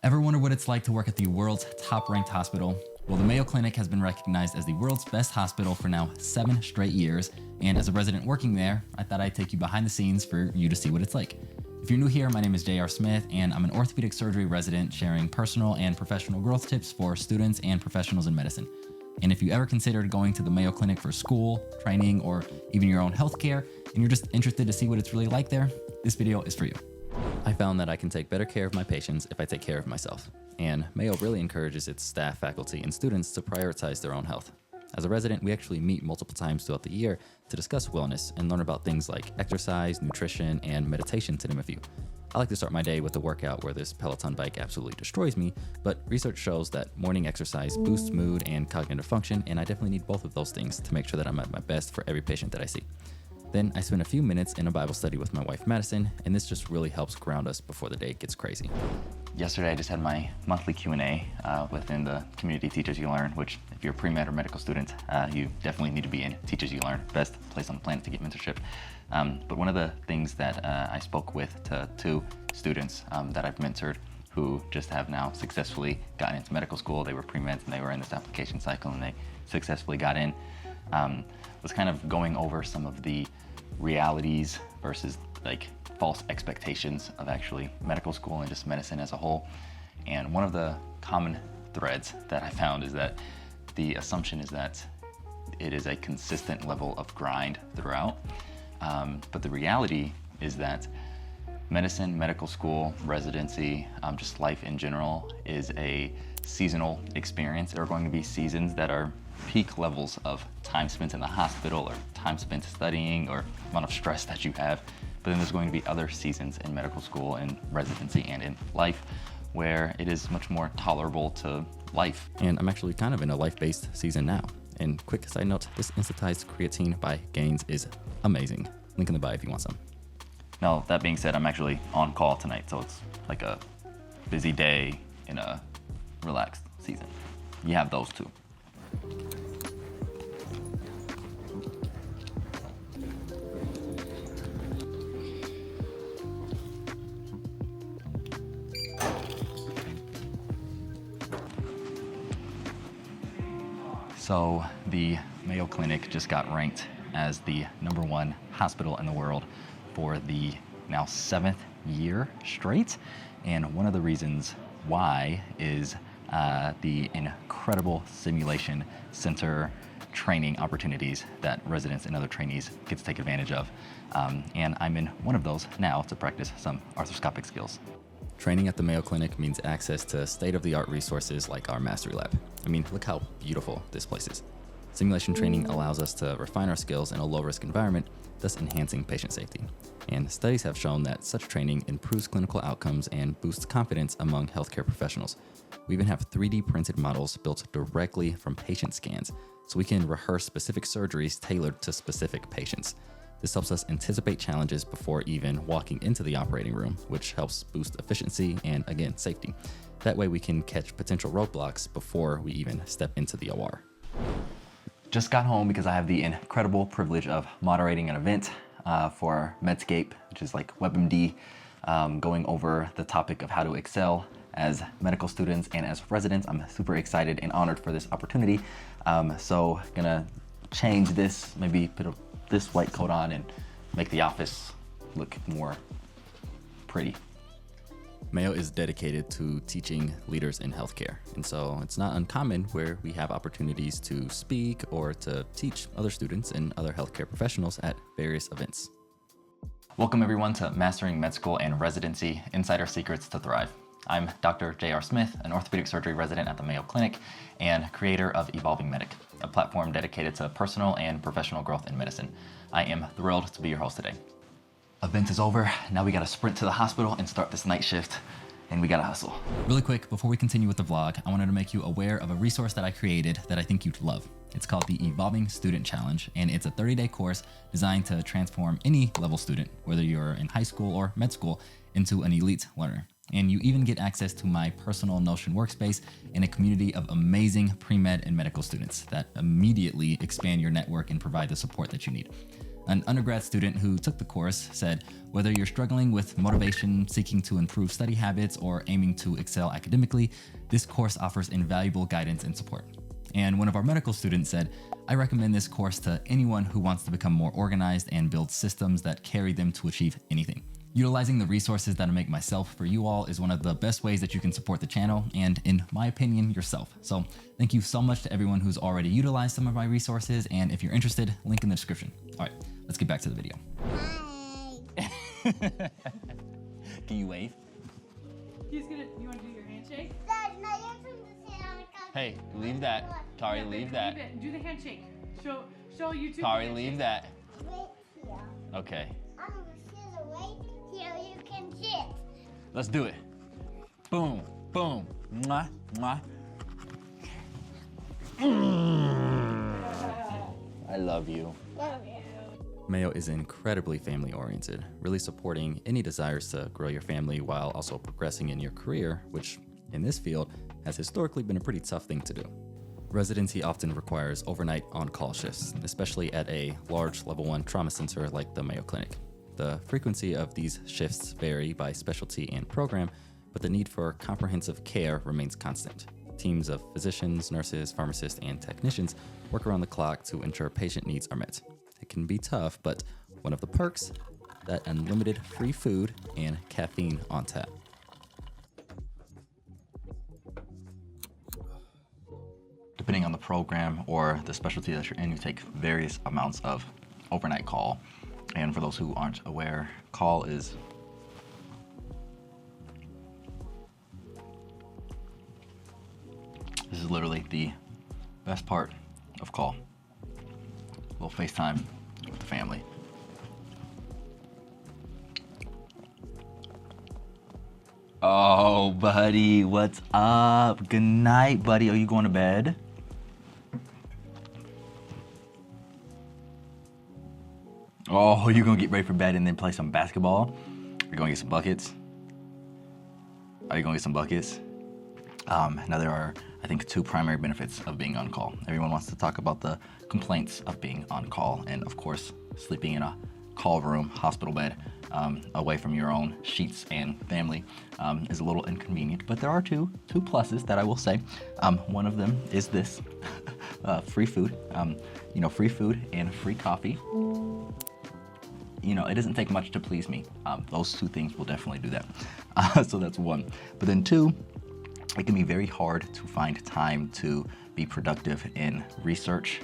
Ever wonder what it's like to work at the world's top-ranked hospital? Well, the Mayo Clinic has been recognized as the world's best hospital for now 7 straight years, and as a resident working there, I thought I'd take you behind the scenes for you to see what it's like. If you're new here, my name is J.R. Smith, and I'm an orthopedic surgery resident sharing personal and professional growth tips for students and professionals in medicine. And if you ever considered going to the Mayo Clinic for school, training, or even your own healthcare, and you're just interested to see what it's really like there, this video is for you. I found that I can take better care of my patients if I take care of myself. And Mayo really encourages its staff, faculty, and students to prioritize their own health. As a resident, we actually meet multiple times throughout the year to discuss wellness and learn about things like exercise, nutrition, and meditation, to name a few. I like to start my day with a workout where this Peloton bike absolutely destroys me, but research shows that morning exercise boosts mood and cognitive function, and I definitely need both of those things to make sure that I'm at my best for every patient that I see. Then I spend a few minutes in a Bible study with my wife, Madison, and this just really helps ground us before the day gets crazy. Yesterday, I just had my monthly Q&A within the community Teach As You Learn, which if you're a pre-med or medical student, you definitely need to be in Teach As You Learn, best place on the planet to get mentorship. But one of the things that I spoke with to 2 students that I've mentored who just have now successfully gotten into medical school. They were pre-meds and they were in this application cycle and they successfully got in, was kind of going over some of the realities versus like false expectations of actually medical school and just medicine as a whole. And one of the common threads that I found is that the assumption is that it is a consistent level of grind throughout. But the reality is that medicine, medical school, residency, just life in general is a seasonal experience. There are going to be seasons that are peak levels of time spent in the hospital or time spent studying or amount of stress that you have. But then there's going to be other seasons in medical school and residency and in life where it is much more tolerable to life. And I'm actually kind of in a life-based season now. And quick side note, this instantized creatine by Gains is amazing. Link in the bio if you want some. Now, that being said, I'm actually on call tonight, so it's like a busy day in a relaxed season. You have those too. So the Mayo Clinic just got ranked as the #1 hospital in the world for the now 7th year straight. And one of the reasons why is the incredible simulation center training opportunities that residents and other trainees get to take advantage of. And I'm in one of those now to practice some arthroscopic skills. Training at the Mayo Clinic means access to state-of-the-art resources like our mastery lab. I mean, look how beautiful this place is. Simulation training allows us to refine our skills in a low-risk environment, thus enhancing patient safety. And studies have shown that such training improves clinical outcomes and boosts confidence among healthcare professionals. We even have 3D printed models built directly from patient scans, so we can rehearse specific surgeries tailored to specific patients. This helps us anticipate challenges before even walking into the operating room, which helps boost efficiency and, again, safety. That way we can catch potential roadblocks before we even step into the OR. Just got home because I have the incredible privilege of moderating an event for Medscape, which is like WebMD, going over the topic of how to excel as medical students and as residents. I'm super excited and honored for this opportunity. So gonna change this, maybe put this white coat on and make the office look more pretty. Mayo is dedicated to teaching leaders in healthcare, and so it's not uncommon where we have opportunities to speak or to teach other students and other healthcare professionals at various events. Welcome everyone to Mastering Med School and Residency, Insider Secrets to Thrive. I'm Dr. J.R. Smith, an orthopedic surgery resident at the Mayo Clinic and creator of Evolving Medic, a platform dedicated to personal and professional growth in medicine. I am thrilled to be your host today. Event is over. Now we gotta sprint to the hospital and start this night shift, and we gotta hustle. Really quick, before we continue with the vlog, I wanted to make you aware of a resource that I created that I think you'd love. It's called the Evolving Student Challenge, and it's a 30-day course designed to transform any level student, whether you're in high school or med school, into an elite learner. And you even get access to my personal Notion workspace and a community of amazing pre-med and medical students that immediately expand your network and provide the support that you need. An undergrad student who took the course said, whether you're struggling with motivation, seeking to improve study habits, or aiming to excel academically, this course offers invaluable guidance and support. And one of our medical students said, I recommend this course to anyone who wants to become more organized and build systems that carry them to achieve anything. Utilizing the resources that I make myself for you all is one of the best ways that you can support the channel and, in my opinion, yourself. So thank you so much to everyone who's already utilized some of my resources, and if you're interested, link in the description. All right, let's get back to the video. Hi. Can you wave? You want to do your handshake? Hey, leave that. Tari, leave that. Leave it. Do the handshake. Show YouTube. Tari, leave that. Right here. Okay. I'm gonna sit right here. You can sit. Let's do it. Boom, boom. Mwah, mwah. I love you. Love you. Mayo is incredibly family-oriented, really supporting any desires to grow your family while also progressing in your career, which in this field has historically been a pretty tough thing to do. Residency often requires overnight on-call shifts, especially at a large level 1 trauma center like the Mayo Clinic. The frequency of these shifts vary by specialty and program, but the need for comprehensive care remains constant. Teams of physicians, nurses, pharmacists, and technicians work around the clock to ensure patient needs are met. It can be tough, but one of the perks, that unlimited free food and caffeine on tap. Depending on the program or the specialty that you're in, you take various amounts of overnight call. And for those who aren't aware, call is this is literally the best part of call. A little FaceTime with the family. Oh, buddy, what's up? Good night, buddy. Are you going to bed? Oh, you're gonna get ready for bed and then play some basketball? You're gonna get some buckets? Are you gonna get some buckets? Now there are, I think, 2 primary benefits of being on call. Everyone wants to talk about the complaints of being on call, and of course, sleeping in a call room, hospital bed, away from your own sheets and family is a little inconvenient, but there are two pluses that I will say. One of them is this, free food. Free food and free coffee. It doesn't take much to please me. Those 2 things will definitely do that. So that's 1. But then 2, it can be very hard to find time to be productive in research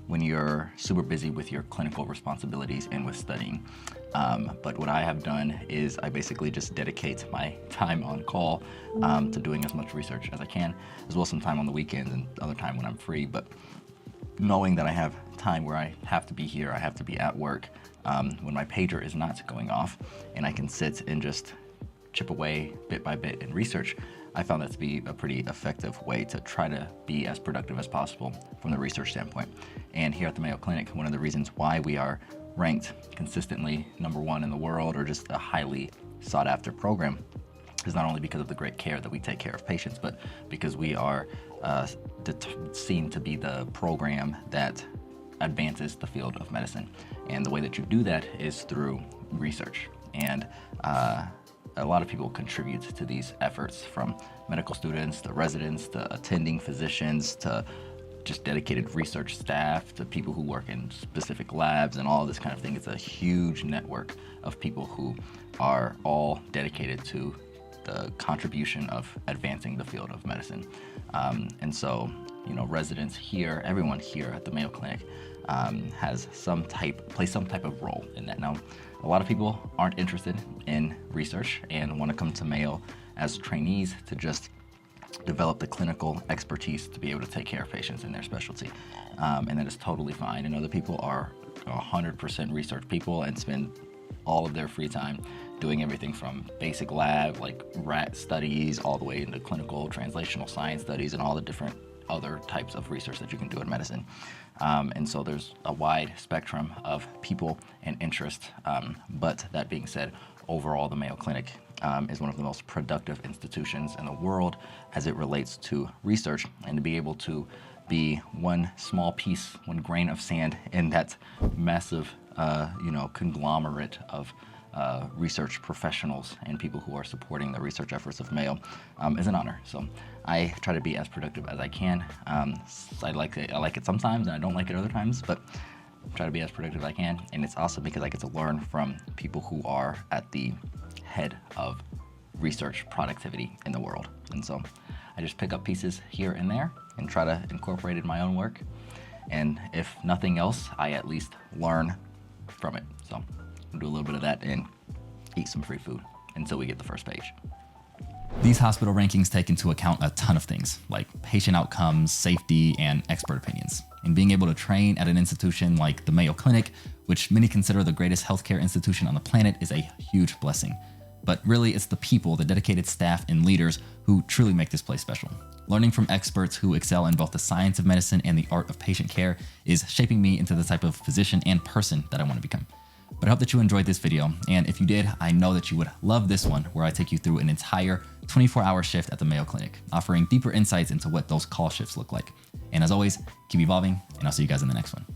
when you're super busy with your clinical responsibilities and with studying. But what I have done is I basically just dedicate my time on call to doing as much research as I can, as well as some time on the weekends and other time when I'm free. But knowing that I have time where I have to be here, I have to be at work, when my pager is not going off, and I can sit and just chip away bit by bit in research, I found that to be a pretty effective way to try to be as productive as possible from the research standpoint. And here at the Mayo Clinic, one of the reasons why we are ranked consistently #1 in the world, or just a highly sought after program, is not only because of the great care that we take care of patients, but because we are seen to be the program that advances the field of medicine. And the way that you do that is through research. And a lot of people contribute to these efforts, from medical students to residents to attending physicians to just dedicated research staff to people who work in specific labs and all this kind of thing. It's a huge network of people who are all dedicated to the contribution of advancing the field of medicine. And so, residents here, everyone here at the Mayo Clinic plays some type of role in that. Now, a lot of people aren't interested in research and want to come to Mayo as trainees to just develop the clinical expertise to be able to take care of patients in their specialty. And that is totally fine. And other people are 100% research people and spend all of their free time doing everything from basic lab, like rat studies, all the way into clinical translational science studies and all the different other types of research that you can do in medicine. And so there's a wide spectrum of people and interest. But that being said, overall, the Mayo Clinic is one of the most productive institutions in the world as it relates to research, and to be able to be one small piece, one grain of sand in that massive, conglomerate of research professionals and people who are supporting the research efforts of Mayo is an honor. So I try to be as productive as I can. I like it sometimes and I don't like it other times, but try to be as productive as I can. And it's awesome because I get to learn from people who are at the head of research productivity in the world. And so I just pick up pieces here and there and try to incorporate it in my own work. And if nothing else, I at least learn from it. So we'll do a little bit of that and eat some free food until we get the first page. These hospital rankings take into account a ton of things like patient outcomes, safety, and expert opinions. And being able to train at an institution like the Mayo Clinic, which many consider the greatest healthcare institution on the planet, is a huge blessing. But really, it's the people, the dedicated staff and leaders who truly make this place special. Learning from experts who excel in both the science of medicine and the art of patient care is shaping me into the type of physician and person that I want to become. But I hope that you enjoyed this video, and if you did, I know that you would love this one where I take you through an entire 24-hour shift at the Mayo Clinic, offering deeper insights into what those call shifts look like. And as always, keep evolving, and I'll see you guys in the next one.